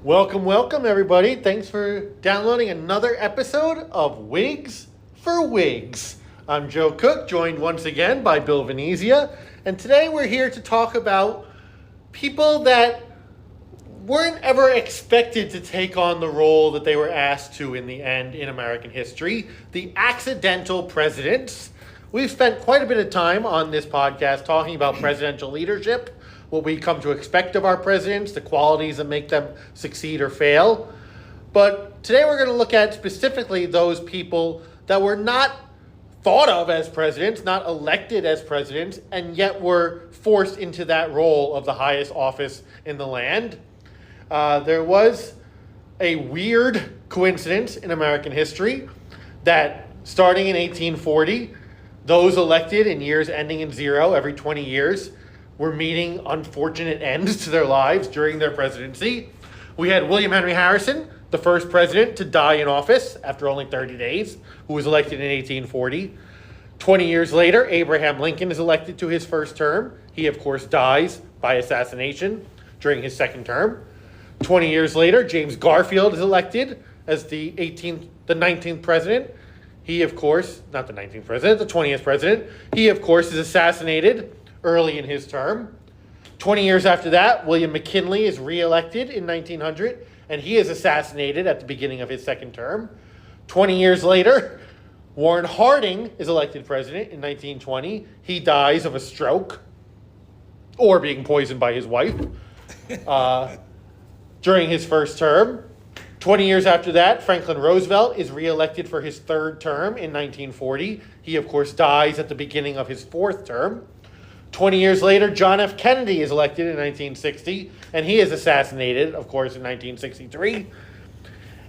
Welcome, welcome, everybody. Thanks for downloading another episode of Wigs for Wigs. I'm Joe Cook, joined once again by Bill Venezia, and today we're here to talk about people that weren't ever expected to take on the role that they were asked to in the end in American history, the accidental presidents. We've spent quite a bit of time on this podcast talking about presidential leadership, what we come to expect of our presidents, the qualities that make them succeed or fail. But today we're going to look at specifically those people that were not thought of as presidents, not elected as presidents, and yet were forced into that role of the highest office in the land. There was a weird coincidence in American history that starting in 1840, those elected in years ending in zero every 20 years were meeting unfortunate ends to their lives during their presidency. We had William Henry Harrison, the first president to die in office after only 30 days, who was elected in 1840. 20 years later, Abraham Lincoln is elected to his first term. He, of course, dies by assassination during his second term. 20 years later, James Garfield is elected as the 19th president. He, of course, not the 19th president, the 20th president. He, of course, is assassinated early in his term. 20 years after that, William McKinley is reelected in 1900, and he is assassinated at the beginning of his second term. 20 years later, Warren Harding is elected president in 1920. He dies of a stroke or being poisoned by his wife during his first term. 20 years after that, Franklin Roosevelt is reelected for his third term in 1940. He, of course, dies at the beginning of his fourth term. 20 years later, John F. Kennedy is elected in 1960, and he is assassinated, of course, in 1963.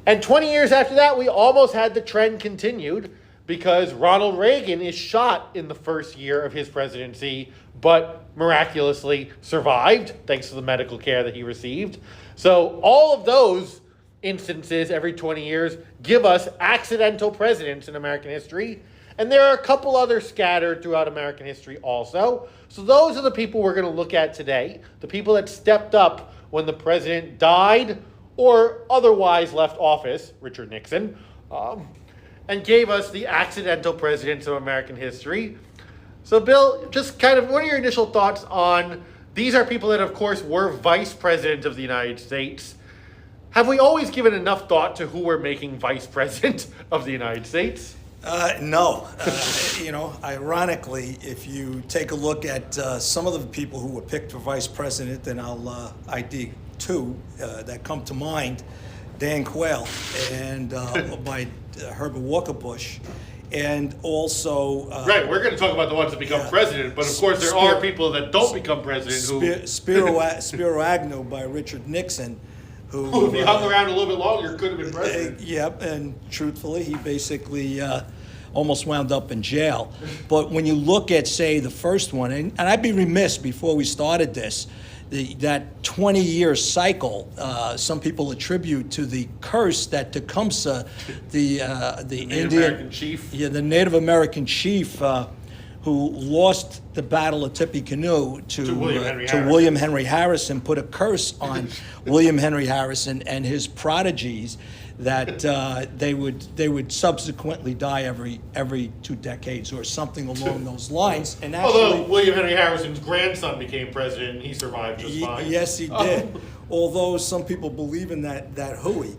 And 20 years after that, we almost had the trend continued because Ronald Reagan is shot in the first year of his presidency, but miraculously survived thanks to the medical care that he received. So all of those instances every 20 years give us accidental presidents in American history. And there are a couple others scattered throughout American history also. So those are the people we're going to look at today, the people that stepped up when the president died or otherwise left office, Richard Nixon, and gave us the accidental presidents of American history. So Bill, just kind of what are your initial thoughts on, these are people that of course were vice president of the United States. Have we always given enough thought to who we're making vice president of the United States? No. Ironically, if you take a look at some of the people who were picked for vice president, and I'll ID two that come to mind, Dan Quayle and by Herbert Walker Bush, and also... right, we're going to talk about the ones that become president, but of course there are people that don't become president Spiro Agnew by Richard Nixon, who, if he hung around a little bit longer, could have been president. Yep, and truthfully, he basically almost wound up in jail. But when you look at, say, the first one, and I'd be remiss before we started this, that 20-year cycle, some people attribute to the curse that Tecumseh, the Indian American chief, the Native American chief, who lost the Battle of Tippecanoe to William Henry Harrison, put a curse on William Henry Harrison and his prodigies that they would subsequently die every 2 decades or something along those lines. And actually, although William Henry Harrison's grandson became president, and he survived just fine. Yes, he did. Although some people believe in that hooey.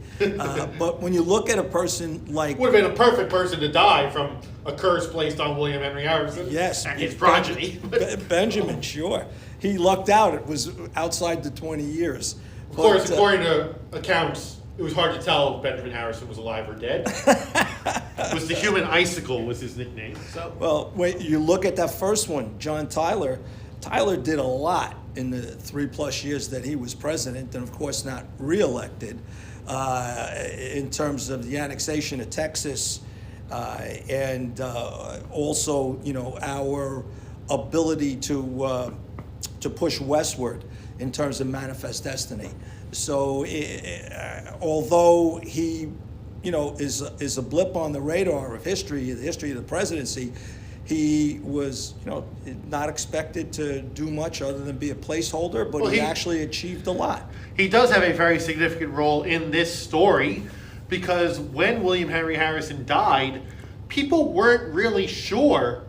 But when you look at a person like... would have been a perfect person to die from a curse placed on William Henry Harrison. Yes. And his progeny. Benjamin, sure. He lucked out. It was outside the 20 years. Of course, according to accounts, it was hard to tell if Benjamin Harrison was alive or dead. It was the human icicle was his nickname. So. Well, when you look at that first one, John Tyler. Tyler did a lot in the 3+ years that he was president, and of course not reelected, in terms of the annexation of Texas, and also, our ability to push westward in terms of Manifest Destiny. So, although he, is a blip on the radar of history, the history of the presidency, he was, not expected to do much other than be a placeholder, but he actually achieved a lot. He does have a very significant role in this story because when William Henry Harrison died, people weren't really sure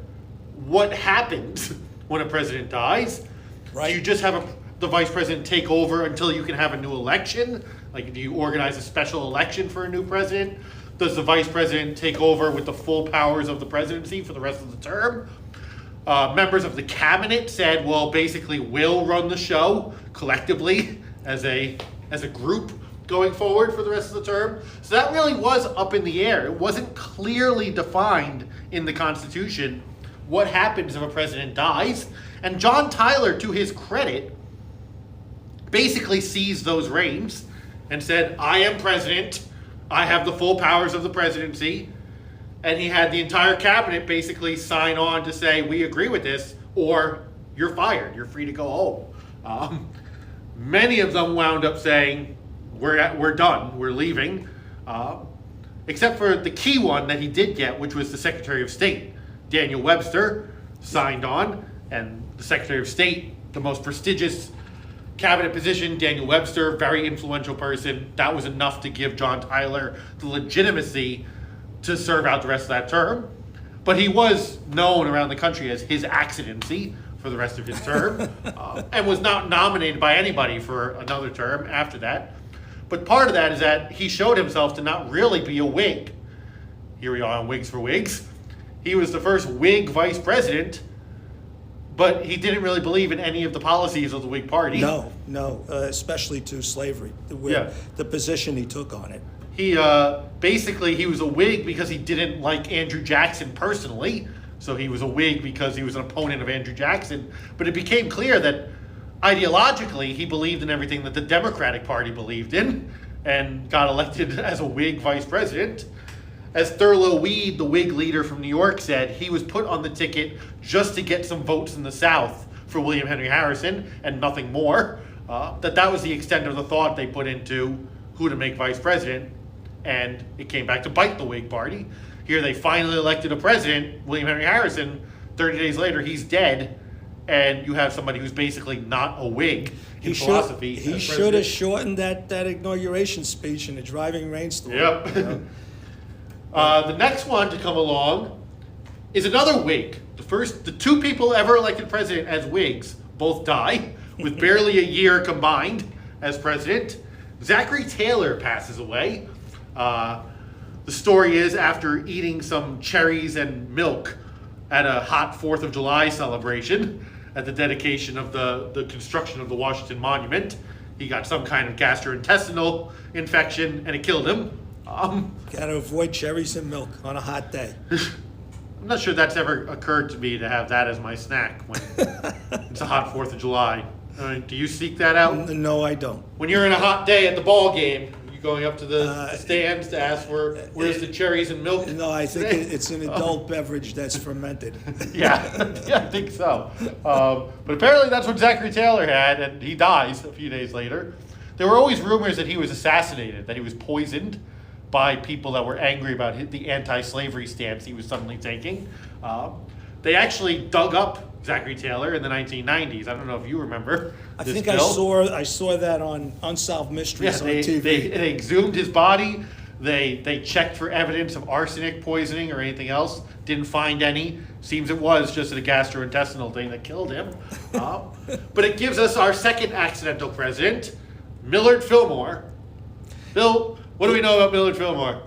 what happens when a president dies. Right. Do you just have the vice president take over until you can have a new election? Like, do you organize a special election for a new president? Does the vice president take over with the full powers of the presidency for the rest of the term? Members of the cabinet said, well, basically we'll run the show collectively as a group going forward for the rest of the term. So that really was up in the air. It wasn't clearly defined in the Constitution what happens if a president dies. And John Tyler, to his credit, basically seized those reins and said, I am president. I have the full powers of the presidency. And he had the entire cabinet basically sign on to say, we agree with this, or you're fired. You're free to go home. Many of them wound up saying, we're done. We're leaving. Except for the key one that he did get, which was the Secretary of State. Daniel Webster signed on. And the Secretary of State, the most prestigious cabinet position, Daniel Webster, very influential person. That was enough to give John Tyler the legitimacy to serve out the rest of that term. But he was known around the country as his accidency for the rest of his term and was not nominated by anybody for another term after that. But part of that is that he showed himself to not really be a Whig. Here we are on Whigs for Whigs. He was the first Whig vice president, but he didn't really believe in any of the policies of the Whig Party. No, especially to slavery, the position he took on it. He basically he was a Whig because he didn't like Andrew Jackson personally. So he was a Whig because he was an opponent of Andrew Jackson. But it became clear that ideologically he believed in everything that the Democratic Party believed in and got elected as a Whig vice president. As Thurlow Weed, the Whig leader from New York, said, he was put on the ticket just to get some votes in the South for William Henry Harrison and nothing more. That was the extent of the thought they put into who to make vice president. And it came back to bite the Whig Party. Here they finally elected a president, William Henry Harrison. 30 days later, he's dead. And you have somebody who's basically not a Whig in philosophy. He should have shortened that inauguration speech in a driving rainstorm. Yep. The next one to come along is another Whig. The two people ever elected president as Whigs both die with barely a year combined as president. Zachary Taylor passes away. The story is after eating some cherries and milk at a hot 4th of July celebration at the dedication of the construction of the Washington Monument, he got some kind of gastrointestinal infection and it killed him. Gotta avoid cherries and milk on a hot day. I'm not sure that's ever occurred to me to have that as my snack when it's a hot 4th of July. Do you seek that out? No, I don't. When you're in a hot day at the ball game, you going up to the stands to ask for where's the cherries and milk? No, I think it's an adult beverage that's fermented. Yeah, I think so. But apparently that's what Zachary Taylor had, and he dies a few days later. There were always rumors that he was assassinated, that he was poisoned by people that were angry about the anti-slavery stance he was suddenly taking. They actually dug up Zachary Taylor in the 1990s. I don't know if you remember. I think I saw that on Unsolved Mysteries on TV. They exhumed his body. They checked for evidence of arsenic poisoning or anything else. Didn't find any. Seems it was just a gastrointestinal thing that killed him. But it gives us our second accidental president, Millard Fillmore. Bill, what do we know about Millard Fillmore?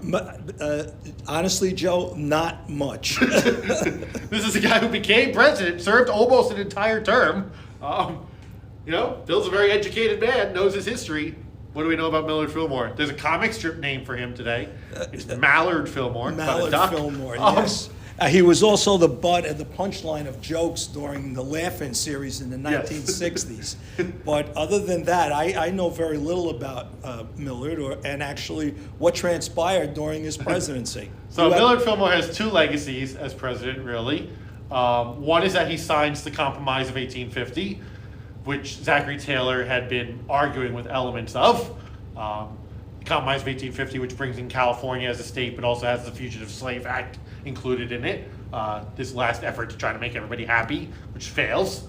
Honestly, Joe, not much. This is a guy who became president, served almost an entire term. Bill's a very educated man, knows his history. What do we know about Millard Fillmore? There's a comic strip name for him today. It's Mallard Fillmore. Mallard Fillmore, yes. He was also the butt and the punchline of jokes during the Laugh-In series in the 1960s. But other than that, I know very little about Millard and actually what transpired during his presidency. So Millard Fillmore has two legacies as president, really. One is that he signs the Compromise of 1850, which Zachary Taylor had been arguing with elements of. The Compromise of 1850, which brings in California as a state, but also has the Fugitive Slave Act included in it. this last effort to try to make everybody happy, which fails.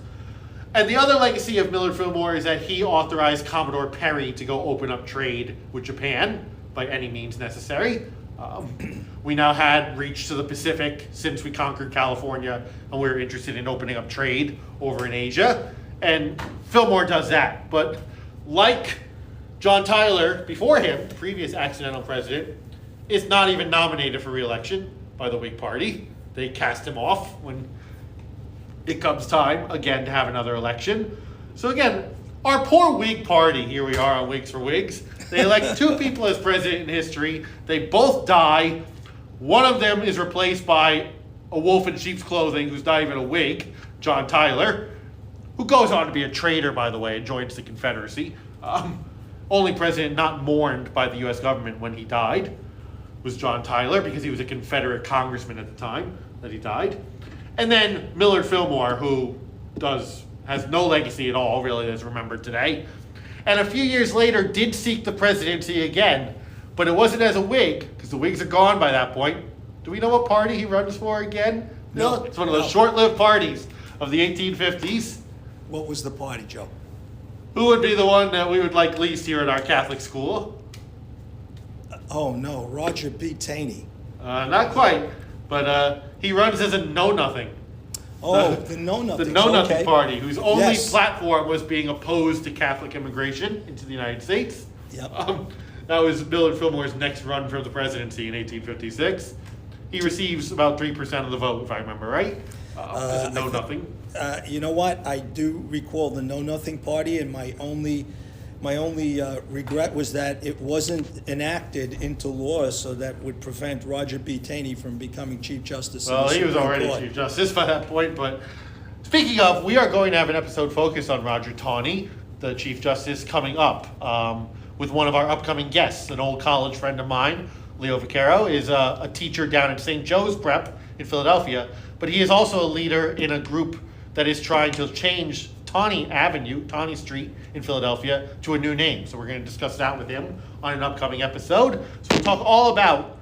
And the other legacy of Millard Fillmore is that he authorized Commodore Perry to go open up trade with Japan by any means necessary. We now had reach to the Pacific since we conquered California, and we were interested in opening up trade over in Asia. And Fillmore does that. But like John Tyler before him, the previous accidental president, is not even nominated for re-election by the Whig Party. They cast him off when it comes time again to have another election. So again, our poor Whig Party, here we are on Whigs for Whigs. They elect two people as president in history. They both die. One of them is replaced by a wolf in sheep's clothing who's not even a Whig, John Tyler, who goes on to be a traitor, by the way, and joins the Confederacy. Only president not mourned by the U.S. government when he died was John Tyler, because he was a Confederate congressman at the time that he died. And then Millard Fillmore, who has no legacy at all, really, as remembered today. And a few years later did seek the presidency again, but it wasn't as a Whig, because the Whigs are gone by that point. Do we know what party he runs for again? No. It's one of those short-lived parties of the 1850s. What was the party, Joe? Who would be the one that we would like least here at our Catholic school? Oh, no, Roger B. Taney. Not quite, but he runs as a know-nothing. Oh, the Know-Nothing. The Know-Nothing Okay. Party, whose only Yes. platform was being opposed to Catholic immigration into the United States. Yep. That was Millard Fillmore's next run for the presidency in 1856. He receives about 3% of the vote, if I remember right. As a Know-Nothing. You know what? I do recall the Know-Nothing Party, and my only regret was that it wasn't enacted into law, so that would prevent Roger B. Taney from becoming Chief Justice. Well, of the he was Supreme already Court. Chief Justice by that point, but speaking of, we are going to have an episode focused on Roger Taney, the Chief Justice, coming up with one of our upcoming guests, an old college friend of mine. Leo Vaquero is a teacher down at St. Joe's Prep in Philadelphia, but he is also a leader in a group that is trying to change Taney Street in Philadelphia to a new name. So we're going to discuss that with him on an upcoming episode. So we'll talk all about,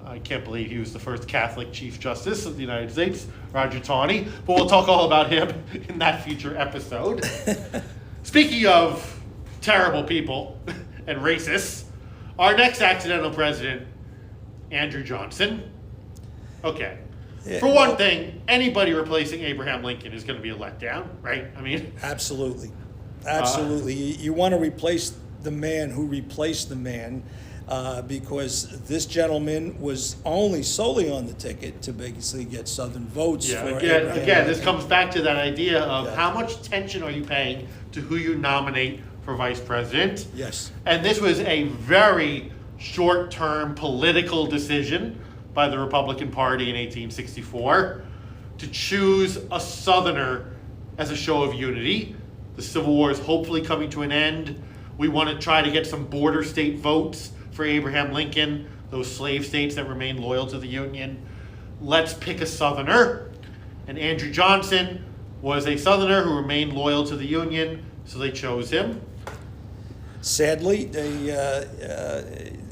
I can't believe he was the first Catholic Chief Justice of the United States, Roger Taney, but we'll talk all about him in that future episode. Speaking of terrible people and racists, our next accidental president, Andrew Johnson. Okay. Yeah, For one thing, anybody replacing Abraham Lincoln is going to be a letdown, right? I mean, Absolutely. You want to replace the man who replaced the man, because this gentleman was only solely on the ticket to basically get Southern votes. yeah, for again, Abraham this comes back to that idea of Yeah. how much attention are you paying to who you nominate for vice president? Yes. And this was a very short-term political decision by the Republican Party in 1864 to choose a Southerner as a show of unity. The Civil War is hopefully coming to an end. We want to try to get some border state votes for Abraham Lincoln, those slave states that remain loyal to the Union. Let's pick a Southerner. And Andrew Johnson was a Southerner who remained loyal to the Union, so they chose him. Sadly,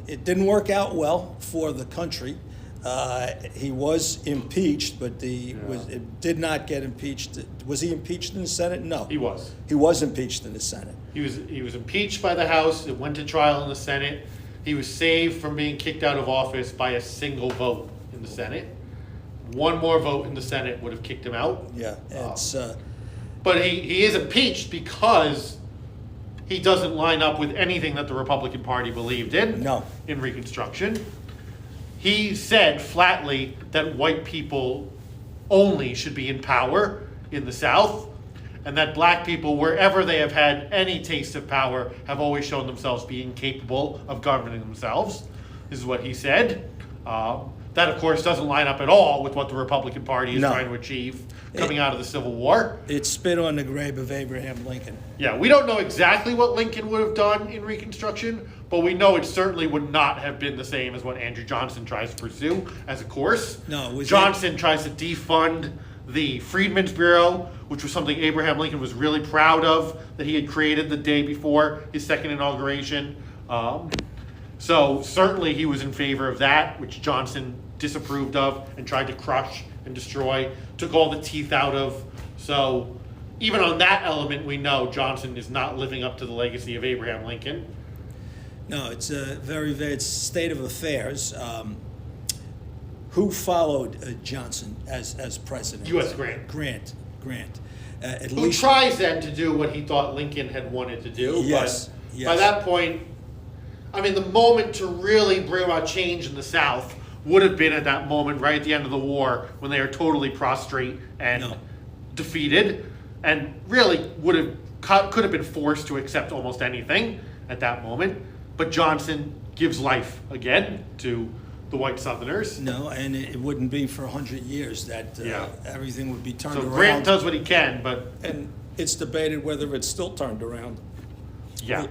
it didn't work out well for the country. He was impeached, but it did not get impeached. Was he impeached in the Senate? No. He was. He was impeached in the Senate. He was impeached by the House. It went to trial in the Senate. He was saved from being kicked out of office by a single vote in the Senate. One more vote in the Senate would have kicked him out. Yeah, it's But he is impeached because he doesn't line up with anything that the Republican Party believed in. No. In Reconstruction. He said flatly that white people only should be in power in the South, and that black people, wherever they have had any taste of power, have always shown themselves being capable of governing themselves. This is what he said. That, of course, doesn't line up at all with what the Republican Party is No. trying to achieve coming out of the Civil War. It spit on the grave of Abraham Lincoln. Yeah, we don't know exactly what Lincoln would have done in Reconstruction, but we know it certainly would not have been the same as what Andrew Johnson tries to pursue as a course. No, it was Johnson tries to defund the Freedmen's Bureau, which was something Abraham Lincoln was really proud of that he had created the day before his second inauguration. So certainly he was in favor of that, which Johnson disapproved of and tried to crush and destroy, took all the teeth out of. So even on that element, we know Johnson is not living up to the legacy of Abraham Lincoln. No, it's a very, very state of affairs. Who followed Johnson as president? U.S. Grant. Grant. At Who least tries then to do what he thought Lincoln had wanted to do. Yes, But yes. by that point, I mean, the moment to really bring about change in the South would have been at that moment right at the end of the war when they are totally prostrate and No. defeated, and really could have been forced to accept almost anything at that moment. But Johnson gives life again to the white Southerners. No, and it wouldn't be for 100 years that Yeah. everything would be turned So around. Grant does what he can, but And it's debated whether it's still turned around. yeah.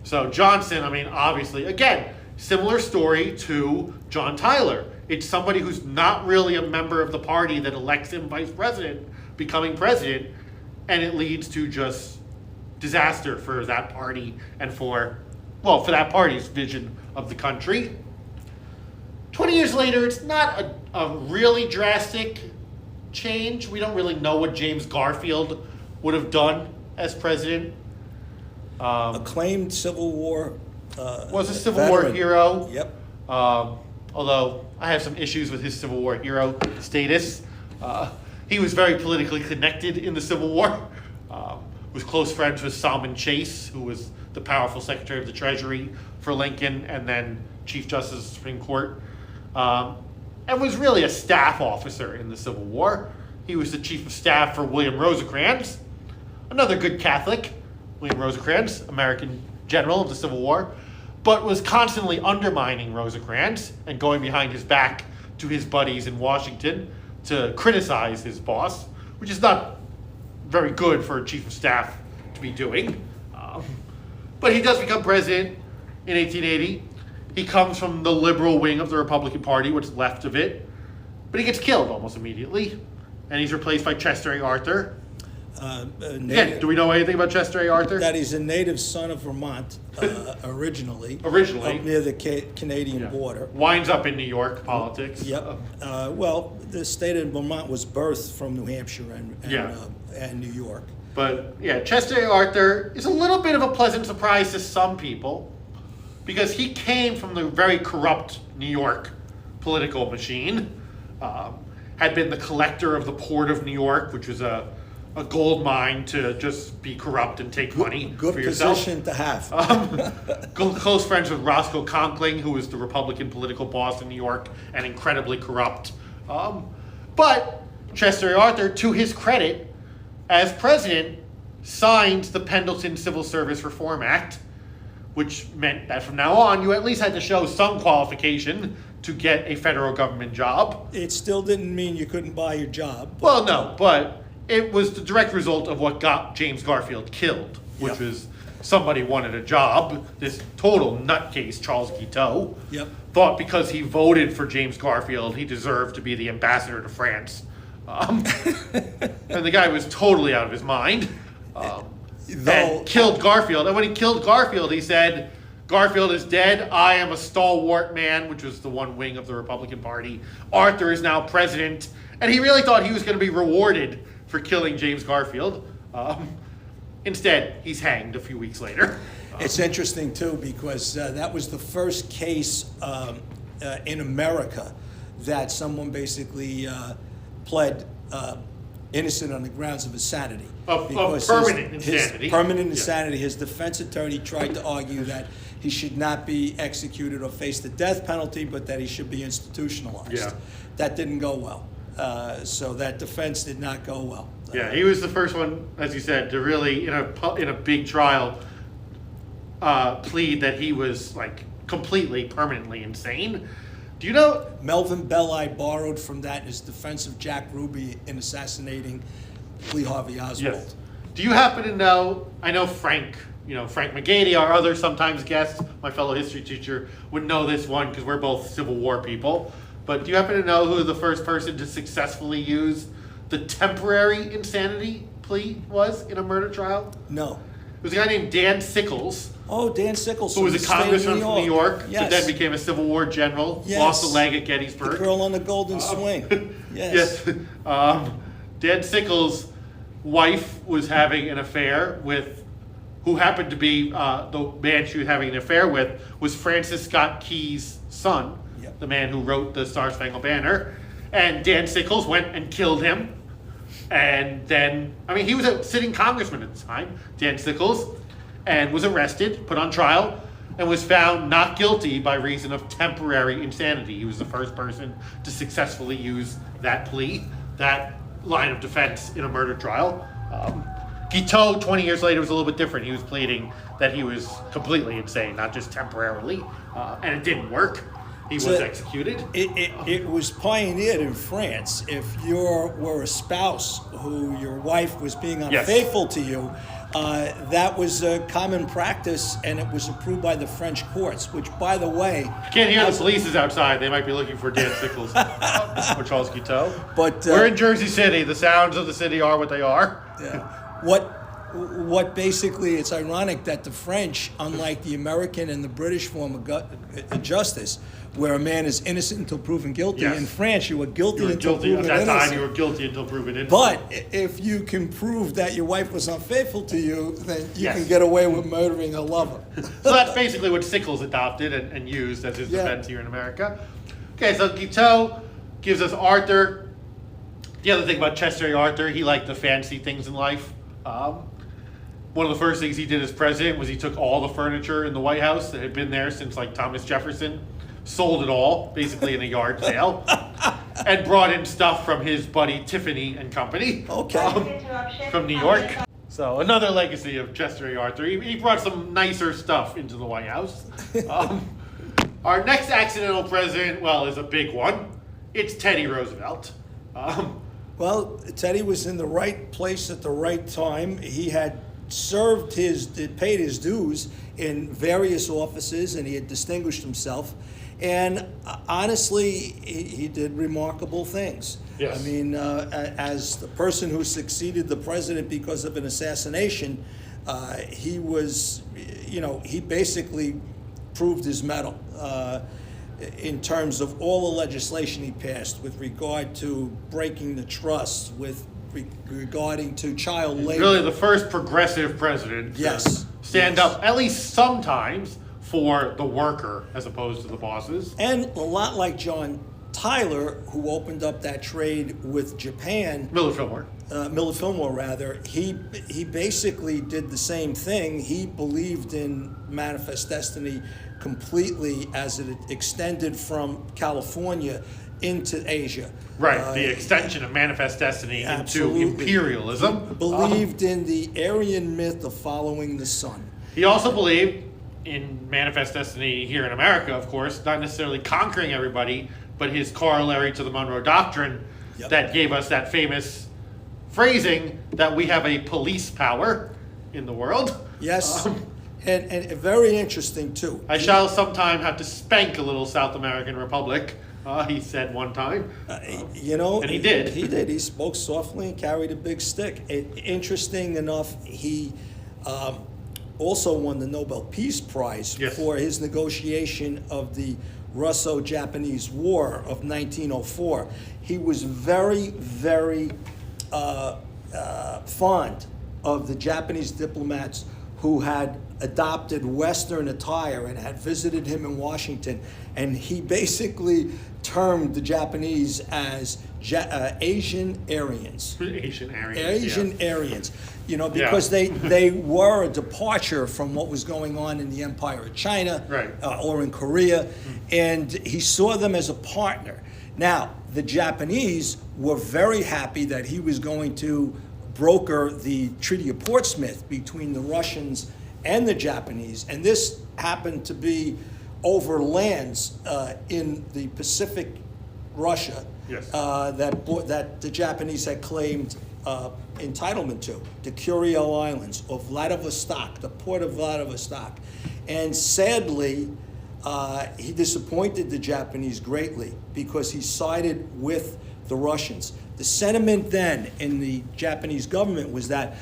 So Johnson, I mean, obviously, again, similar story to John Tyler. It's somebody who's not really a member of the party that elects him vice president, becoming president, and it leads to just disaster for that party and for that party's vision of the country. 20 years later, it's not a really drastic change. We don't really know what James Garfield would have done as president. Acclaimed Civil War Was a Civil War veteran. hero. Yep. Although I have some issues with his Civil War hero status. He was very politically connected in the Civil War. Was close friends with Salmon Chase, who was the powerful Secretary of the Treasury for Lincoln and then Chief Justice of the Supreme Court. And was really a staff officer in the Civil War. He was the Chief of Staff for William Rosecrans, another good Catholic. William Rosecrans, American general of the Civil War, but was constantly undermining Rosecrans and going behind his back to his buddies in Washington to criticize his boss, which is not very good for a chief of staff to be doing. But he does become president in 1880. He comes from the liberal wing of the Republican Party, what's left of it, but he gets killed almost immediately, and he's replaced by Chester A. Arthur. Again, do we know anything about Chester A. Arthur? That he's a native son of Vermont originally. Originally. Up near the Canadian Yeah. border. Winds up in New York politics. Yep. Well, the state of Vermont was birthed from New Hampshire Yeah. and New York. But yeah, Chester A. Arthur is a little bit of a pleasant surprise to some people because he came from the very corrupt New York political machine. Had been the collector of the Port of New York, which was a gold mine to just be corrupt and take money Good for yourself. position to have. Close friends with Roscoe Conkling, who was the Republican political boss in New York and incredibly corrupt. But Chester A. Arthur, to his credit, as president, signed the Pendleton Civil Service Reform Act, which meant that from now on, you at least had to show some qualification to get a federal government job. It still didn't mean you couldn't buy your job. Well, no, but it was the direct result of what got James Garfield killed, which Yep. was somebody wanted a job. This total nutcase, Charles Guiteau, Yep. thought because he voted for James Garfield, he deserved to be the ambassador to France. And the guy was totally out of his mind. And killed Garfield. And when he killed Garfield, he said, Garfield is dead. I am a stalwart man, which was the one wing of the Republican Party. Arthur is now president. And he really thought he was going to be rewarded for killing James Garfield. Instead, he's hanged a few weeks later. It's interesting too because that was the first case in America that someone basically pled innocent on the grounds of insanity. Of Because permanent his insanity. permanent Yeah. insanity. His defense attorney tried to argue that he should not be executed or face the death penalty, but that he should be institutionalized. Yeah. That didn't go well. So that defense did not go well. Yeah, he was the first one, as you said, to really, in a big trial, plead that he was like completely, permanently insane. Do you know? Melvin Belli borrowed from that in his defense of Jack Ruby in assassinating Lee Harvey Oswald. Yes. Do you happen to know? I know Frank McGady, our other sometimes guest, my fellow history teacher, would know this one because we're both Civil War people. But do you happen to know who the first person to successfully use the temporary insanity plea was in a murder trial? No. was a guy named Dan Sickles, Oh, Dan Sickles. who was a from the state of congressman from New York, Yes. but then became a Civil War general, Yes. lost a leg at The Gettysburg. girl on the golden swing. Yes. Yes. Dan Sickles' wife was having an affair with, who happened to be the man she was having an affair with, was Francis Scott Key's son, Yep. the man who wrote the Star Spangled Banner. And Dan Sickles went and killed him. And then, I mean, he was a sitting congressman at the time, Dan Sickles, and was arrested, put on trial, and was found not guilty by reason of temporary insanity. He was the first person to successfully use that plea, that line of defense in a murder trial. Guiteau, 20 years later, was a little bit different. He was pleading that he was completely insane, not just temporarily, and it didn't work. He was executed. It was pioneered in France. If you were a spouse who your wife was being Yes. unfaithful to you, that was a common practice, and it was approved by the French courts, which, by the way... You can't hear the police is outside. They might be looking for Dan Sickles or Charles Guiteau. But, we're in Jersey City. The sounds of the city are what they are. Yeah. What basically, it's ironic that the French, unlike the American and the British form of justice, where a man is innocent until proven guilty, Yes. in France you were guilty You were until guilty. At proven that innocent. time, you were guilty until proven innocent. But if you can prove that your wife was unfaithful to you, then you Yes. can get away with murdering a lover. So that's basically what Sickles adopted and used as his Yeah. defense here in America. Okay, so Guiteau gives us Arthur. The other thing about Chester A. Arthur, he liked the fancy things in life. One of the first things he did as president was he took all the furniture in the White House that had been there since like Thomas Jefferson, sold it all, basically in a yard sale, and brought in stuff from his buddy Tiffany and Company. Okay. From New York. So another legacy of Chester A. Arthur. He brought some nicer stuff into the White House. Our next accidental president, well, is a big one. It's Teddy Roosevelt. Well, Teddy was in the right place at the right time. He had paid his dues in various offices, and he had distinguished himself. And honestly, he did remarkable things. Yes. I mean, as the person who succeeded the president because of an assassination, he was, he basically proved his mettle in terms of all the legislation he passed with regard to breaking the trust, regarding to child labor. Really the first progressive president to Yes. stand Yes. up, at least sometimes, for the worker as opposed to the bosses. And a lot like John Tyler, who opened up that trade with Japan, Millard Fillmore. Millard Fillmore rather, he basically did the same thing. He believed in Manifest Destiny completely as it extended from California into Asia. Right, the extension of Manifest Destiny into absolutely. imperialism. Believed in the Aryan myth of following the sun. He also believed in Manifest Destiny here in America, of course, not necessarily conquering everybody, but his corollary to the Monroe Doctrine Yep. that gave us that famous phrasing that we have a police power in the world. Yes, and very interesting too. I shall sometime have to spank a little South American republic, he said one time. And he did. He did. He spoke softly and carried a big stick. Interesting enough, he also won the Nobel Peace Prize Yes. for his negotiation of the Russo-Japanese War of 1904. He was very, very fond of the Japanese diplomats who had adopted Western attire and had visited him in Washington. And he basically termed the Japanese as Asian Aryans. Asian Aryans. Asian yeah. Aryans, because they were a departure from what was going on in the Empire of China, Right. Or in Korea, and he saw them as a partner. Now, the Japanese were very happy that he was going to broker the Treaty of Portsmouth between the Russians and the Japanese, and this happened to be over lands in the Pacific Russia Yes. that the Japanese had claimed entitlement to, the Kuriil Islands of Vladivostok, the port of Vladivostok. And sadly, he disappointed the Japanese greatly because he sided with the Russians. The sentiment then in the Japanese government was that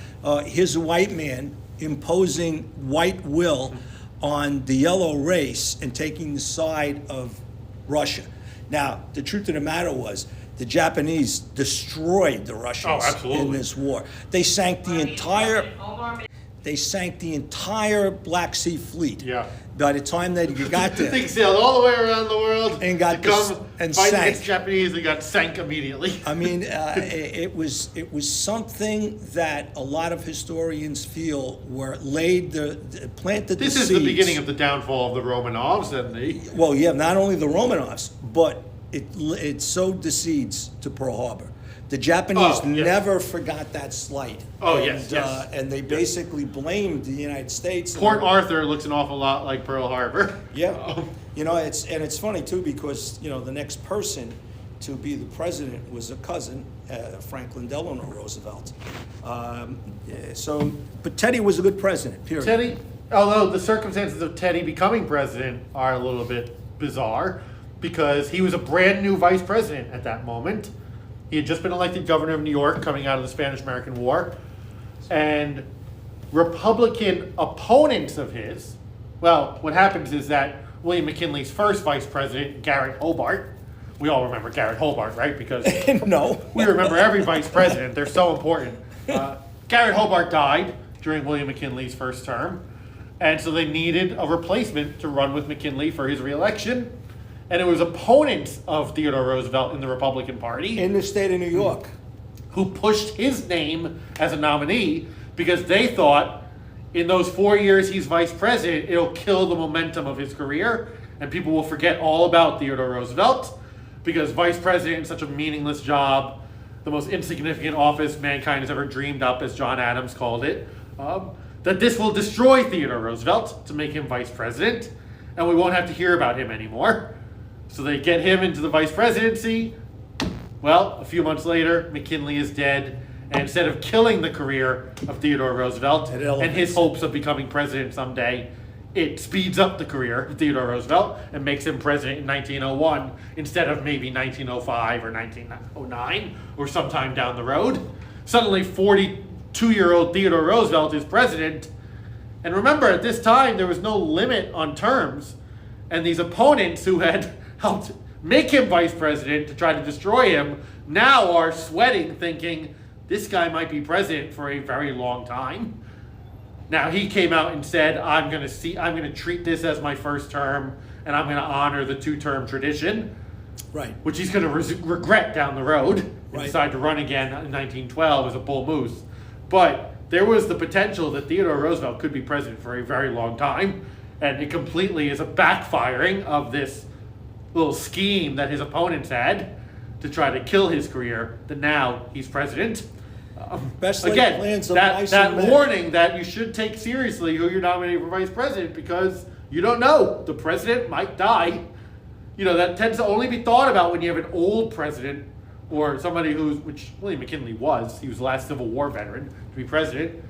here's a white man imposing white will on the yellow race and taking the side of Russia. Now, the truth of the matter was, the Japanese destroyed the Russians in this war. They sank the entire Black Sea Fleet. Yeah. By the time that you got The there, thing sailed all the way around the world And got to come and fight sank. against Japanese and got sank immediately. I mean, it was something that a lot of historians feel planted This the is seeds. the beginning of the downfall of the Romanovs and the. Well, yeah, not only the Romanovs, but it sowed the seeds to Pearl Harbor. The Japanese Oh, yes. never forgot that slight. Oh, and, yes, yes. And they basically blamed the United States. Port Arthur looks an awful lot like Pearl Harbor. Yeah, it's funny too because the next person to be the president was a cousin, Franklin Delano Roosevelt. But Teddy was a good president. Period. Teddy, although the circumstances of Teddy becoming president are a little bit bizarre, because he was a brand new vice president at that moment. He had just been elected governor of New York coming out of the Spanish-American War. And Republican opponents of his, well, what happens is that William McKinley's first vice president, Garrett Hobart, we all remember Garrett Hobart, right? Because No. we remember every vice president. They're so important. Garrett Hobart died during William McKinley's first term. And so they needed a replacement to run with McKinley for his reelection. And it was opponents of Theodore Roosevelt in the Republican Party In the state of New York. who pushed his name as a nominee because they thought in those 4 years he's vice president, it'll kill the momentum of his career and people will forget all about Theodore Roosevelt because vice president is such a meaningless job, the most insignificant office mankind has ever dreamed up, as John Adams called it, that this will destroy Theodore Roosevelt to make him vice president and we won't have to hear about him anymore. So they get him into the vice presidency. Well, a few months later, McKinley is dead. And instead of killing the career of Theodore Roosevelt and his hopes of becoming president someday, it speeds up the career of Theodore Roosevelt and makes him president in 1901 instead of maybe 1905 or 1909 or sometime down the road. Suddenly, 42-year-old Theodore Roosevelt is president. And remember, at this time, there was no limit on terms. And these opponents who had helped make him vice president to try to destroy him now are sweating, thinking this guy might be president for a very long time. Now he came out and said, I'm going to treat this as my first term and I'm going to honor the two-term tradition. Right. Which he's going to regret down the road and Right. decide to run again in 1912 as a bull moose. But there was the potential that Theodore Roosevelt could be president for a very long time. And it completely is a backfiring of this little scheme that his opponents had to try to kill his career, that now he's president. Best laid Again, plans of that mice and men. warning that you should take seriously who you're nominating for vice president because you don't know. The president might die. That tends to only be thought about when you have an old president or somebody which William McKinley was. He was the last Civil War veteran to be president.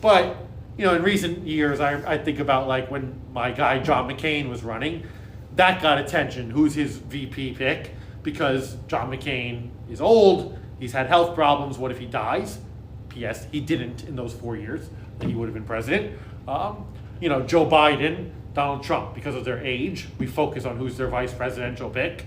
But in recent years, I think about like when my guy John McCain was running, that got attention. Who's his VP pick? Because John McCain is old, he's had health problems. What if he dies? P.S. He didn't in those 4 years that he would have been president. Joe Biden, Donald Trump, because of their age, we focus on who's their vice presidential pick.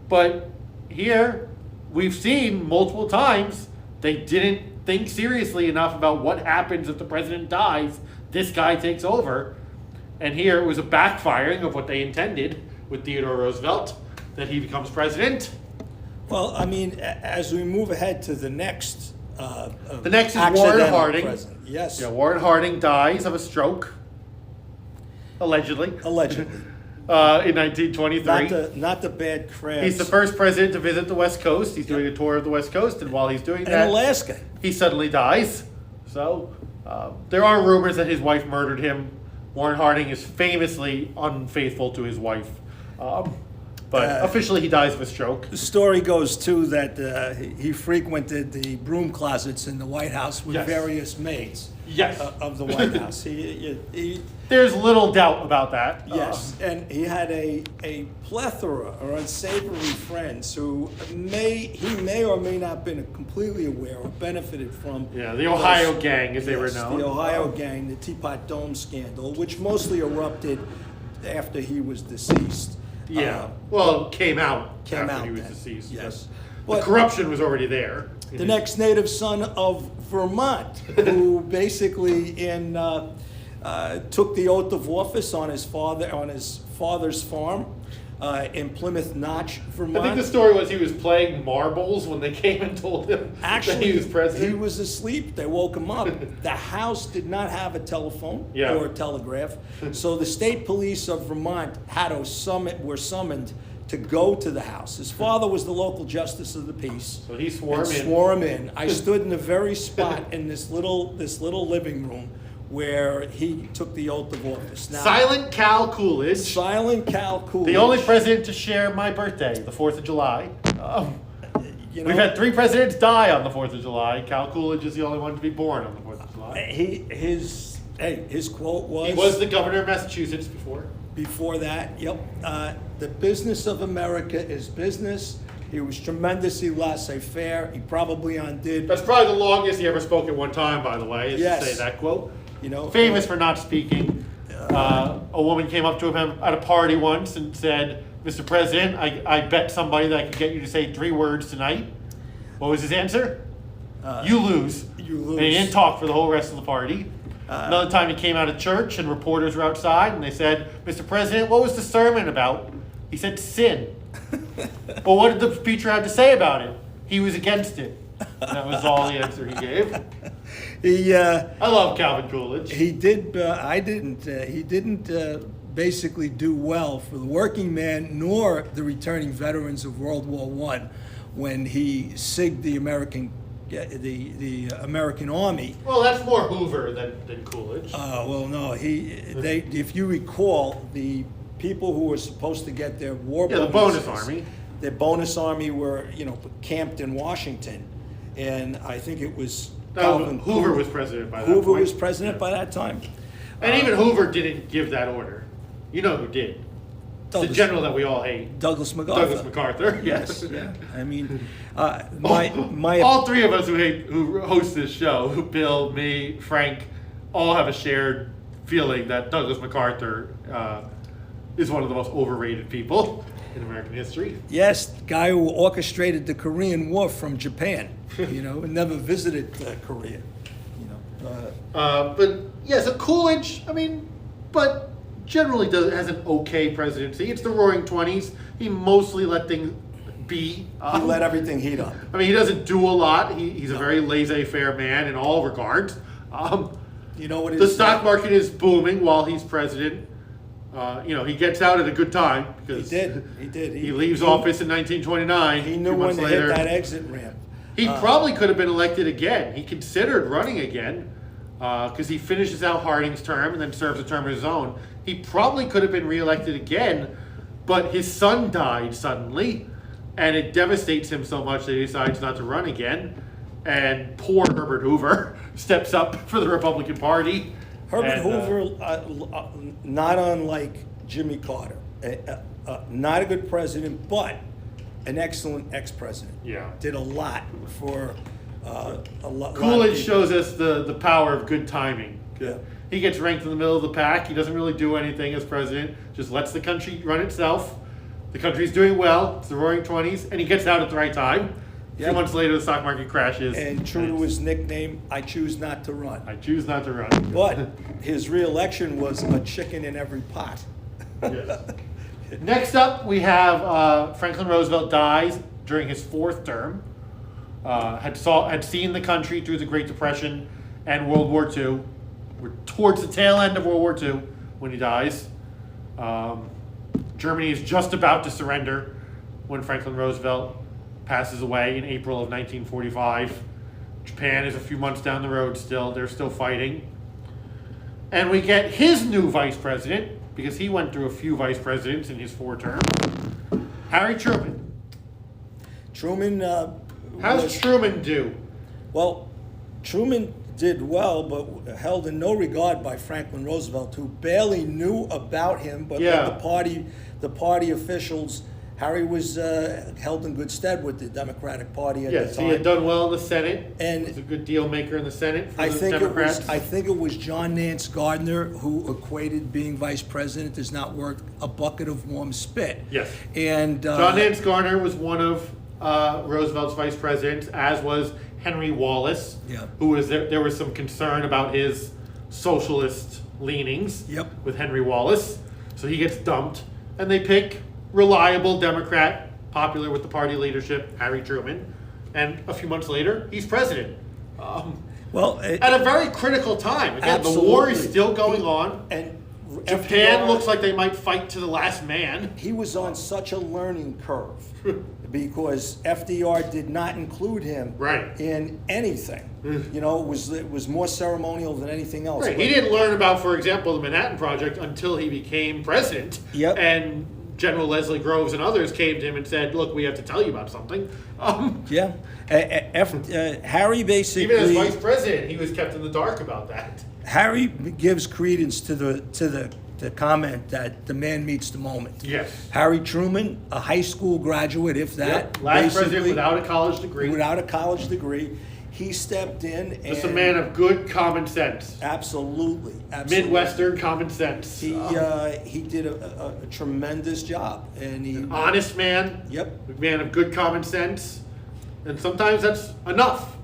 But here, we've seen multiple times they didn't think seriously enough about what happens if the president dies. This guy takes over. And here it was a backfiring of what they intended with Theodore Roosevelt, that he becomes president. Well, I mean, as we move ahead to the next The next is Warren accidental Harding. president. Yes. Yeah, Warren Harding dies of a stroke, allegedly, Allegedly. in 1923. Not the bad crabs. He's the first president to visit the West Coast. He's doing a tour of the West Coast, and while he's doing And that, Alaska. he suddenly dies. So there are rumors that his wife murdered him. Warren Harding is famously unfaithful to his wife. But but officially he dies of a stroke. The story goes too that he frequented the broom closets in the White House with Yes. various maids Yes. of the White House. There's little doubt about that. Yes, and he had a plethora of unsavory friends who he may or may not have been completely aware or benefited from. Yeah, the Ohio gang, as they were known. The Ohio gang, the Teapot Dome scandal, which mostly erupted after he was deceased. Yeah. Well, came out Came after out he was then, deceased. yes. But the But- corruption was already there. The next native son of Vermont, who basically took the oath of office on his father's farm in Plymouth Notch, Vermont. I think the story was he was playing marbles when they came and told him Actually, that he was president. he was asleep. They woke him up. The house did not have a telephone Yeah. or a telegraph, so the state police of Vermont were summoned to go to the house. His father was the local justice of the peace. So he swore and him in. Swore him in. I stood in the very spot in this little living room where he took the oath of office. Now, Silent Cal Coolidge, Silent Cal Coolidge. the only president to share my birthday, the 4th of July. You know, We've had 3 presidents die on the 4th of July. Cal Coolidge is the only one to be born on the 4th of July. his quote was. He was the governor of Massachusetts before. Before that, yep. The business of America is business. He was tremendously laissez-faire. He probably undid, That's probably the longest he ever spoke at one time, by the way, is Yes. to say that quote. you know. Famous for not speaking. A woman came up to him at a party once and said, "Mr. President, I bet somebody that I could get you to say 3 words tonight." What was his answer? You lose. You lose. And he didn't talk for the whole rest of the party. Another time he came out of church and reporters were outside and they said, "Mr. President, what was the sermon about?" He said, "Sin." Well, what did the preacher have to say about it? He was against it. And that was all the answer he gave. I love Calvin Coolidge. He did. I didn't. He didn't basically do well for the working man nor the returning veterans of World War I when he sigged the American Army. Well, that's more Hoover than Coolidge. Well, no. If you recall, the people who were supposed to get their war Yeah, the bonus army. The bonus army were camped in Washington, and I think it was. Hoover was president by that Hoover point. was president by that time. And even Hoover didn't give that order. You know who did? The Douglas- general that we all hate. Douglas MacArthur. Douglas MacArthur. Yes, yeah. I mean, my All 3 of us who host this show, Bill, me, Frank, all have a shared feeling that Douglas MacArthur is one of the most overrated people in American history. yes, the guy who orchestrated the Korean War from Japan, and never visited Korea, But yeah, so Coolidge, but generally has an okay presidency. It's the Roaring 20s. He mostly let things be. He let everything heat up. He doesn't do a lot. He's a very laissez-faire man in all regards. You know what? The stock market is booming while he's president. He gets out at a good time He because did. He did. he leaves office in 1929. He a knew few when months to later. hit that exit ramp. He probably could have been elected again. He considered running again because he finishes out Harding's term and then serves a term of his own. He probably could have been reelected again, but his son died suddenly, and it devastates him so much that he decides not to run again. And poor Herbert Hoover steps up for the Republican Party. Herbert And, Hoover, not unlike Jimmy Carter, not a good president, but an excellent ex-president. Yeah. Did a lot for a lot. Coolidge shows us the power of good timing. Yeah. He gets ranked in the middle of the pack. He doesn't really do anything as president. Just lets the country run itself. The country's doing well. It's the Roaring 20s, and he gets out at the right time. A Yeah. few months later, the stock market crashes. And true to his nickname, I choose not to run. I choose not to run. But his reelection was a chicken in every pot. Yes. Next up, we have Franklin Roosevelt dies during his 4th term. Had seen the country through the Great Depression and World War II. We're towards the tail end of World War II when he dies. Germany is just about to surrender when Franklin Roosevelt passes away in April of 1945. Japan is a few months down the road still. They're still fighting. And we get his new vice president, because he went through a few vice presidents in his 4 terms. Harry Truman. Truman. How's Truman do? Well, Truman did well, but held in no regard by Franklin Roosevelt, who barely knew about him. But Yeah. the party officials, Harry was held in good stead with the Democratic Party at Yes, the time. he had done well in the Senate. And was a good deal maker in the Senate for I the think Democrats. I think it was John Nance Gardner who equated being vice president is not worth a bucket of warm spit. Yes. And John Nance Garner was one of Roosevelt's vice presidents, as was Henry Wallace, Yeah. who was there was some concern about his socialist leanings Yep. with Henry Wallace. So he gets dumped, and they pick reliable Democrat, popular with the party leadership, Harry Truman. And a few months later, he's president. well, At a very critical time. Again, the war is Absolutely. still going on. and Japan FDR looks like they might fight to the last man. he was on such a learning curve because FDR did not include him Right. in anything. You know, it was more ceremonial than anything else. Right. But- He didn't learn about, for example, the Manhattan Project until he became president. Yep. And General Leslie Groves and others came to him and said, "Look, we have to tell you about something." Yeah, Harry basically. Even as vice president, he was kept in the dark about that. Harry gives credence to the comment that the man meets the moment. Yes. Harry Truman, a high school graduate, if that, Yep. Last president basically, without a college degree. without a college degree, he stepped in and Just a man of good common sense. absolutely. Midwestern common sense. He did a tremendous job, and he. Honest man. Yep. A man of good common sense. And sometimes that's enough.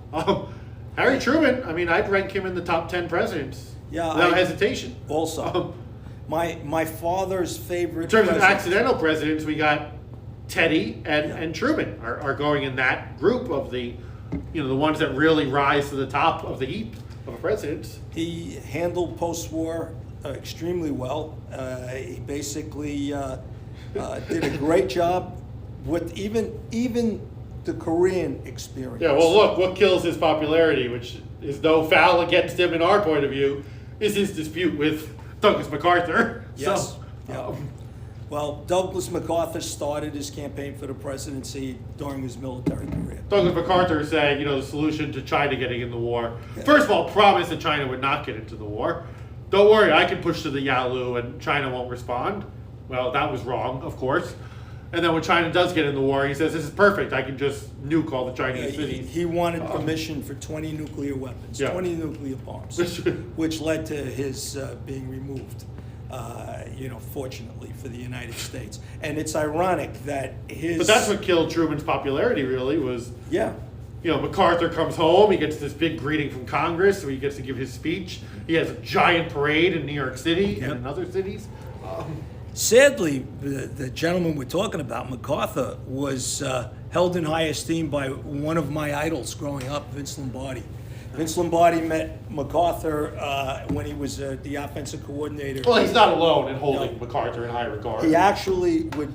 Harry Truman, I mean, I'd rank him in the top 10 presidents. Yeah, Without I- hesitation. Also, my father's favorite. In terms of president- accidental presidents, we got Teddy and Truman are going in that group of the ones that really rise to the top of the heap of presidents. He handled post-war extremely well. He basically did a great job with even the Korean experience. Yeah, well, look, what kills his popularity, which is no foul against him in our point of view, is his dispute with Douglas MacArthur. Yes. So, Yeah. Well, Douglas MacArthur started his campaign for the presidency during his military career. Douglas MacArthur saying, the solution to China getting in the war. First of all, promise that China would not get into the war. Don't worry, I can push to the Yalu and China won't respond. Well, that was wrong, of course. And then when China does get in the war, he says, this is perfect. I can just nuke all the Chinese cities. He wanted permission for 20 nuclear weapons, Yeah. 20 nuclear bombs, which led to his being removed. Fortunately for the United States, and it's ironic that his. But that's what killed Truman's popularity, really, was, Yeah. MacArthur comes home, he gets this big greeting from Congress, so he gets to give his speech. He has a giant parade in New York City Yep. and in other cities. Sadly, the gentleman we're talking about, MacArthur, was held in high esteem by one of my idols growing up, Vince Lombardi. Vince Lombardi met MacArthur when he was the offensive coordinator. Well, he's not alone in holding No. MacArthur in high regard. He actually would,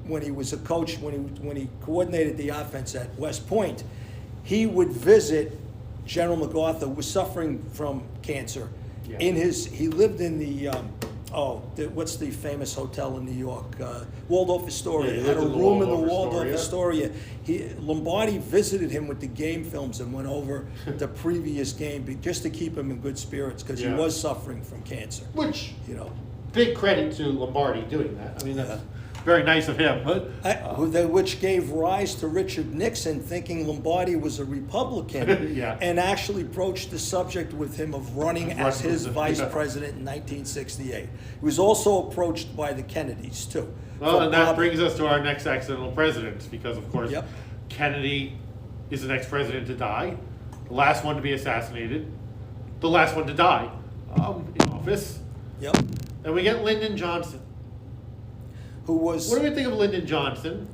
when he was a coach, when he coordinated the offense at West Point, he would visit General MacArthur, who was suffering from cancer. Yeah. He lived in the what's the famous hotel in New York? Waldorf Astoria. Yeah, he He had a lived in the room in the Waldorf Waldorf Astoria. Astoria. Lombardi visited him with the game films and went over the previous game just to keep him in good spirits because Yeah. he was suffering from cancer. Which, You know. big credit to Lombardi doing that. I mean, that's very nice of him. But Which gave rise to Richard Nixon thinking Lombardi was a Republican Yeah. and actually broached the subject with him of running Of as running his as a- vice yeah. president in 1968. He was also approached by the Kennedys, too. well, For and that Bob- brings us to our next accidental presidents, because of course Yep. Kennedy is the next president to die, the last one to be assassinated, the last one to die in office, Yep. and we get Lyndon Johnson. Who was, What do we think of Lyndon Johnson?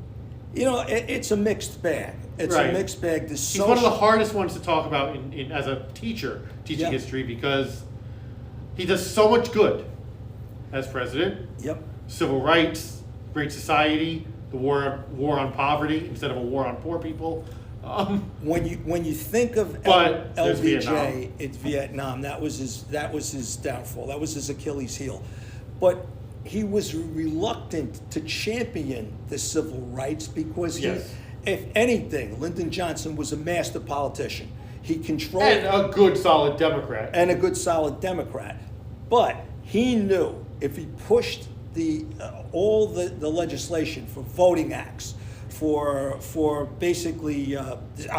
it's a mixed bag. It's Right. a mixed bag. He's one of the hardest ones to talk about in as a teacher teaching Yeah. history, because he does so much good as president. Yep. Civil rights, Great Society, the war on poverty instead of a war on poor people. When you think of But there's LBJ, Vietnam. it's Vietnam. That was his downfall. That was his Achilles heel. But he was reluctant to champion the civil rights because Yes. if anything, Lyndon Johnson was a master politician. He controlled And a good, solid Democrat. and a good solid Democrat. But he knew if he pushed all the legislation for voting acts, for basically a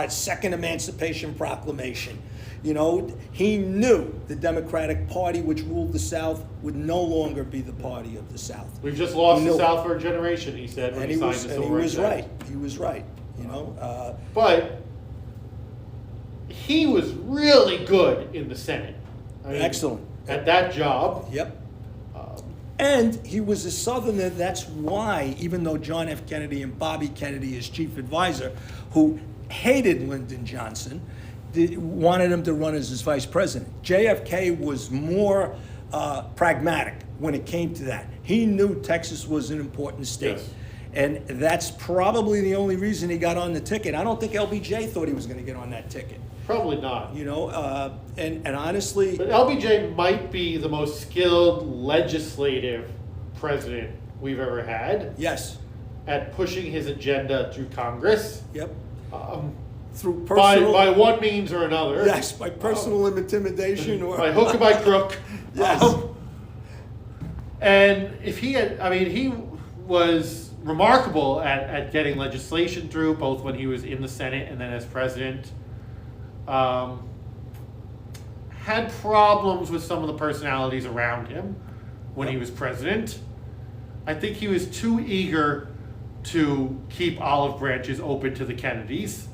second Emancipation Proclamation, he knew the Democratic Party, which ruled the South, would no longer be the party of the South. We've just lost He the knew- South for a generation, he said, when And he he signed was, the and Civil he Rights was Act. right. He was right. But he was really good in the Senate. I mean, Excellent. At that job. Yep. And he was a Southerner. That's why, even though John F. Kennedy and Bobby Kennedy, his chief advisor, who hated Lyndon Johnson, wanted him to run as his vice president. JFK was more pragmatic when it came to that. He knew Texas was an important state. Yes. And that's probably the only reason he got on the ticket. I don't think LBJ thought he was going to get on that ticket. Probably not. And honestly, But LBJ might be the most skilled legislative president we've ever had yes, at pushing his agenda through Congress. yep, Um, through by personal, one means or another. yes, by personal intimidation or By hook or by crook. Yes. And if he had, he was remarkable at getting legislation through, both when he was in the Senate and then as president. Had problems with some of the personalities around him when he was president. I think he was too eager to keep olive branches open to the Kennedys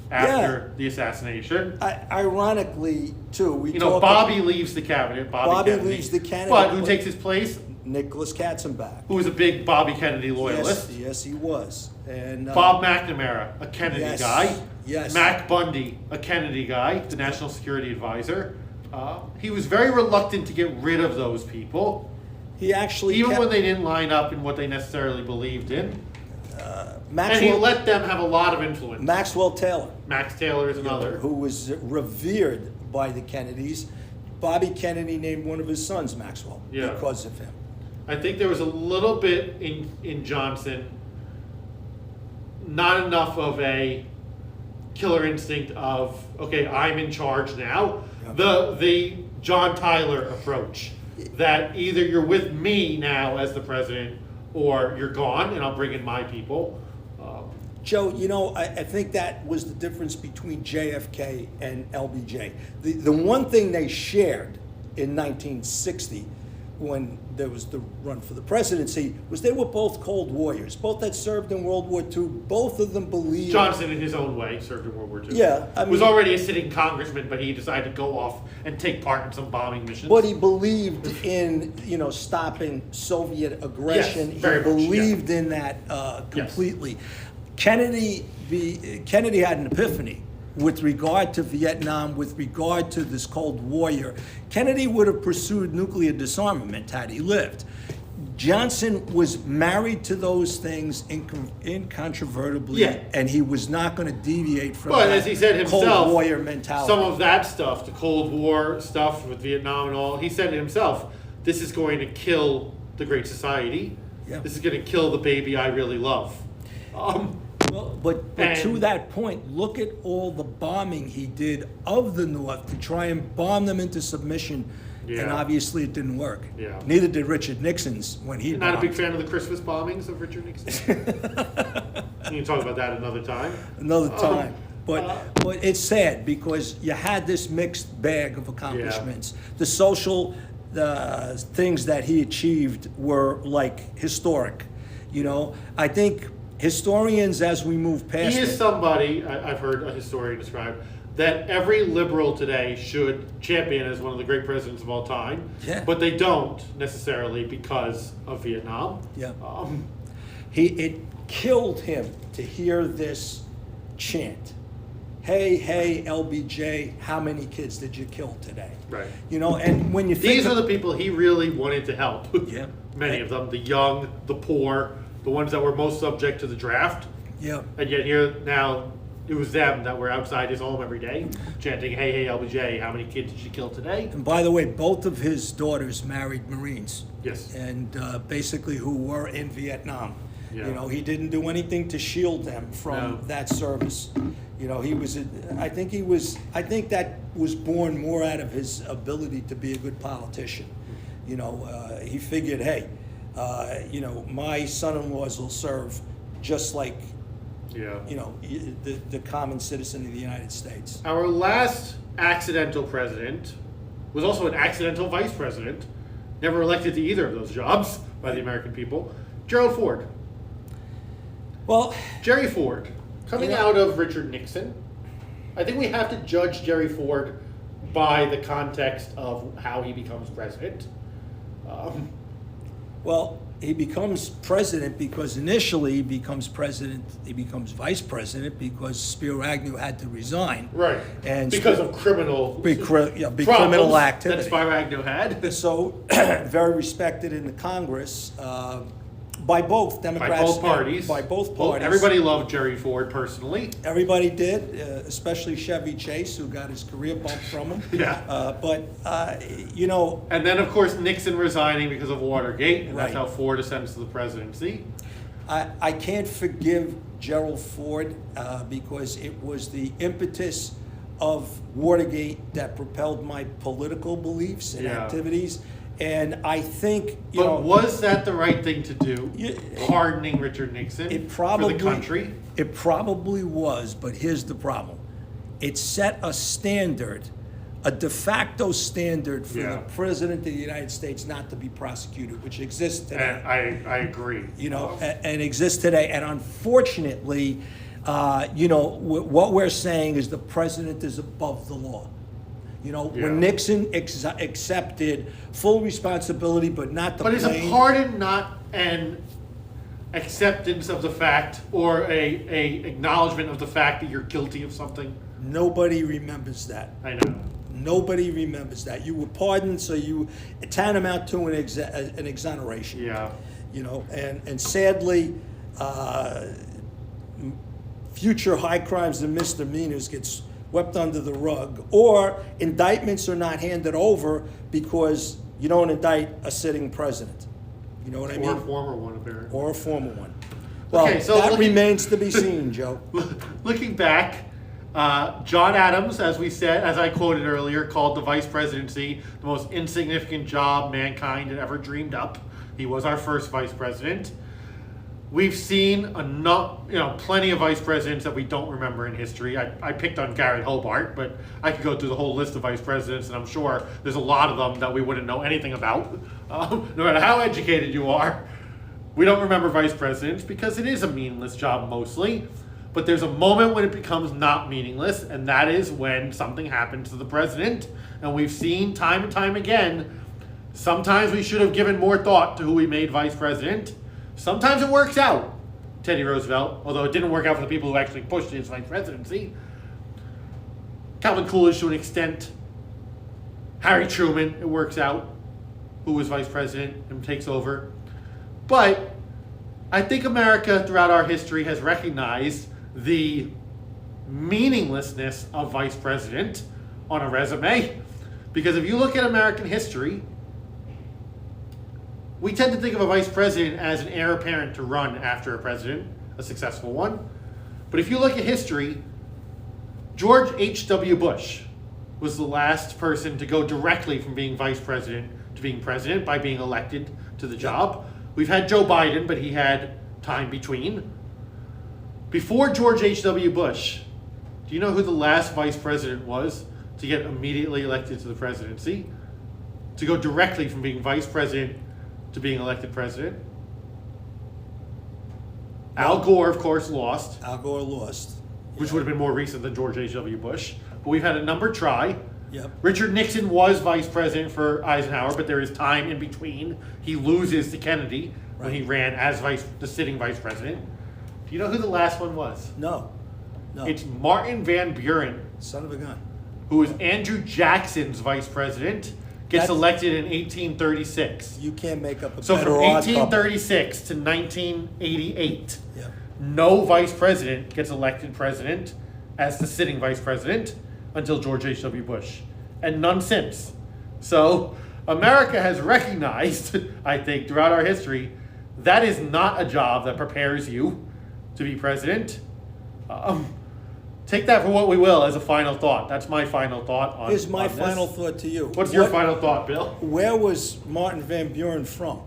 after the assassination. Ironically, too, we Bobby leaves the cabinet. Bobby Kennedy. leaves the cabinet, But who but- takes his place? Nicholas Katzenbach. Who was a big Bobby Kennedy loyalist. Yes, he was. And Bob McNamara, a Kennedy yes, guy. yes. Mac Bundy, a Kennedy guy, the National Security Advisor. He was very reluctant to get rid of those people, he actually even kept, when they didn't line up in what they necessarily believed in. And he Maxwell, let them have a lot of influence. Maxwell Taylor, Max Taylor is another. who was revered by the Kennedys. Bobby Kennedy named one of his sons Maxwell Yeah. because of him. I think there was a little bit in Johnson, not enough of a killer instinct of, okay, I'm in charge now. Yeah. The John Tyler approach, that either you're with me now as the president or you're gone and I'll bring in my people. Joe, I think that was the difference between JFK and LBJ. The one thing they shared in 1960, when there was the run for the presidency, was they were both Cold Warriors. Both had served in World War II. Both of them believed. Johnson, in his own way, served in World War II. Yeah, was already a sitting congressman, but he decided to go off and take part in some bombing missions. But he believed in, stopping Soviet aggression. Yes, very he much, yeah. believed in that completely. Kennedy had an epiphany with regard to Vietnam, with regard to this Cold Warrior. Kennedy would have pursued nuclear disarmament had he lived. Johnson was married to those things incontrovertibly, Yeah. and he was not going to deviate from But that as he said himself, Cold Warrior mentality. some of that stuff, the Cold War stuff with Vietnam and all, he said it himself, this is going to kill the Great Society. Yeah. This is going to kill the baby I really love. Well, but to And- that point, look at all the bombing he did of the North to try and bomb them into submission, and Yeah. obviously it didn't work. Yeah. Neither did Richard Nixon's when he You're not a big bombed. fan of the Christmas bombings of Richard Nixon? You can talk about that another time. Another time. But it's sad because you had this mixed bag of accomplishments. The social things that he achieved were like historic. I think historians, as we move past He is it, somebody, I've heard a historian describe, that every liberal today should champion as one of the great presidents of all time. Yeah. But they don't necessarily because of Vietnam. Yeah. It killed him to hear this chant. Hey, LBJ, how many kids did you kill today? Right. And when you think These are the people he really wanted to help. Yeah. Many of them, the young, the poor, the ones that were most subject to the draft. yeah, And yet here now, it was them that were outside his home every day chanting, "Hey, hey, LBJ, how many kids did you kill today?" And by the way, both of his daughters married Marines. Yes. And basically who were in Vietnam. Yeah. You know, he didn't do anything to shield them from that service. You know, I think that was born more out of his ability to be a good politician. You know, he figured, hey, you know, my son-in-laws will serve just like, you know, the common citizen of the United States. Our last accidental president was also an accidental vice president, never elected to either of those jobs by the American people, Gerald Ford. Well, Jerry Ford, coming out of Richard Nixon, I think we have to judge Jerry Ford by the context of how he becomes president. Well, he becomes president because initially he becomes vice president because Spiro Agnew had to resign. Right. And because of criminal criminal activity that Spiro Agnew had. So, very respected in the Congress by both Democrats. By both parties. By both parties. Everybody loved Jerry Ford personally. Everybody did, especially Chevy Chase, who got his career bumped from him. You know. And then, of course, Nixon resigning because of Watergate, and that's Right. how Ford ascends to the presidency. I can't forgive Gerald Ford because it was the impetus of Watergate that propelled my political beliefs and activities. And I think, But was that the right thing to do? Pardoning Richard Nixon for the country? It probably was, but here's the problem. It set a standard, a de facto standard for the President of the United States not to be prosecuted, which exists today. And I agree. You know, and exists today. And unfortunately, you know, what we're saying is the President is above the law. You know, when Nixon accepted full responsibility, but not the blame. But is a pardon not an acceptance of the fact or a acknowledgement of the fact that you're guilty of something? Nobody remembers that. I know. Nobody remembers that. You were pardoned, so you tantamount to an exoneration. Yeah. You know, and sadly, future high crimes and misdemeanors get swept under the rug, or indictments are not handed over because you don't indict a sitting president. You know what I mean? Or a former one, apparently. Or a former one. Well, Okay, so that remains to be seen, Joe. Looking back, John Adams, as we said, as I quoted earlier, called the vice presidency the most insignificant job mankind had ever dreamed up. He was our first vice president. We've seen plenty of vice presidents that we don't remember in history. I picked on Garrett Hobart, but I could go through the whole list of vice presidents, and I'm sure there's a lot of them that we wouldn't know anything about. No matter how educated you are, we don't remember vice presidents because it is a meaningless job mostly. But there's a moment when it becomes not meaningless, and that is when something happens to the president. And we've seen time and time again, sometimes we should have given more thought to who we made vice president. Sometimes it works out, Teddy Roosevelt, although it didn't work out for the people who actually pushed his vice presidency. Calvin Coolidge to an extent. Harry Truman, it works out, who was vice president and takes over. But I think America throughout our history has recognized the meaninglessness of vice president on a resume. Because if you look at American history, we tend to think of a vice president as an heir apparent to run after a president, a successful one. But if you look at history, George H.W. Bush was the last person to go directly from being vice president to being president by being elected to the job. We've had Joe Biden, but he had time between. Before George H.W. Bush, do you know who the last vice president was to get immediately elected to the presidency? To go directly from being vice president to being elected president? Al Gore, of course, lost. Al Gore lost. Which would have been more recent than George H.W. Bush. But we've had a number try. Yep. Richard Nixon was vice president for Eisenhower, but there is time in between. He loses to Kennedy when he ran as the sitting vice president. Do you know who the last one was? No. It's Martin Van Buren, Son of a gun. who was Andrew Jackson's vice president, gets elected in 1836. You can't make up a So better from odd couple. 1836 to 1988, Yeah. no vice president gets elected president as the sitting vice president until George H.W. Bush, and none since. So America has recognized, I think, throughout our history, that is not a job that prepares you to be president. Take that for what we will as a final thought. That's my final thought on Here's my on this. final thought to you. What's your final thought, Bill? Where was Martin Van Buren from?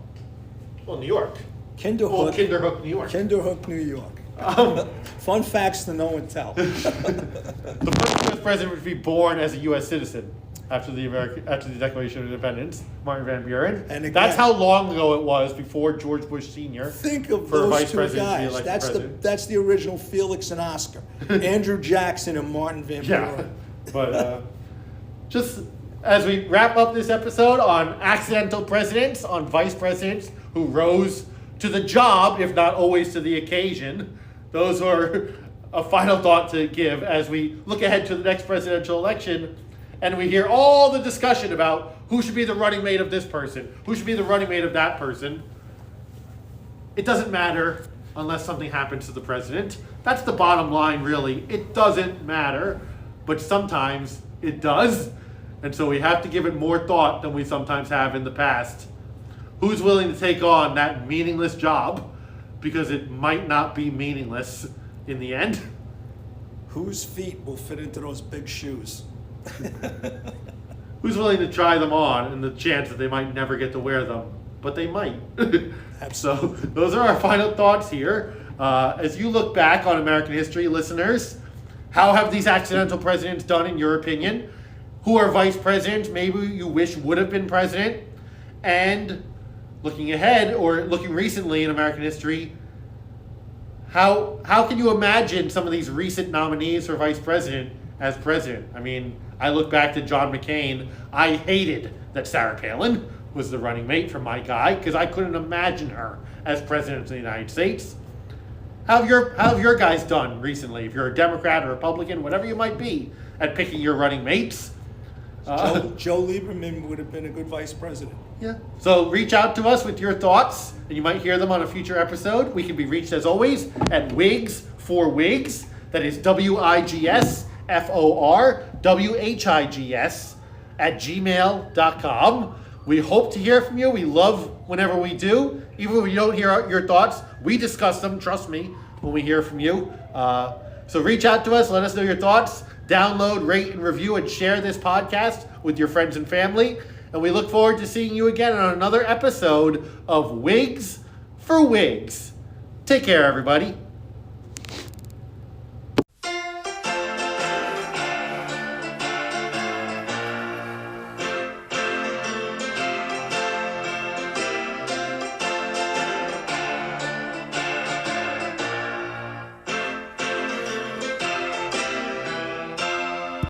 Well, New York. Kinderhook, Kinderhook, New York. Kinderhook, New York. Fun facts to know and tell. The first U.S. president would be born as a U.S. citizen after the Declaration of Independence, Martin Van Buren. And again, that's how long ago it was before George Bush Sr. Think of for those vice two president to be guys. elected president. That's the original Felix and Oscar. Andrew Jackson and Martin Van Yeah, Buren. but just as we wrap up this episode on accidental presidents, on vice presidents who rose to the job, if not always to the occasion, those are a final thought to give as we look ahead to the next presidential election and we hear all the discussion about who should be the running mate of this person, who should be the running mate of that person. It doesn't matter unless something happens to the president. That's the bottom line, really. It doesn't matter, but sometimes it does. And so we have to give it more thought than we sometimes have in the past. Who's willing to take on that meaningless job? Because it might not be meaningless in the end. Whose feet will fit into those big shoes? Who's willing to try them on and the chance that they might never get to wear them? But they might. So those are our final thoughts here. As you look back on American history, listeners, how have these accidental presidents done in your opinion? Who are vice presidents maybe you wish would have been president? And looking ahead or looking recently in American history, how can you imagine some of these recent nominees for vice president as president? I mean, I look back to John McCain. I hated that Sarah Palin was the running mate for my guy because I couldn't imagine her as president of the United States. How have your guys done recently? If you're a Democrat or Republican, whatever you might be, at picking your running mates. Joe Lieberman would have been a good vice president. Yeah. So reach out to us with your thoughts, and you might hear them on a future episode. We can be reached, as always, at Wigs for Wigs. That is WIGSFORWHIGS @gmail.com. We hope to hear from you. We love whenever we do. Even if we don't hear your thoughts, we discuss them, trust me, when we hear from you. So reach out to us, let us know your thoughts. Download, rate, and review, and share this podcast with your friends and family. And we look forward to seeing you again on another episode of Wigs for Wigs. Take care, everybody.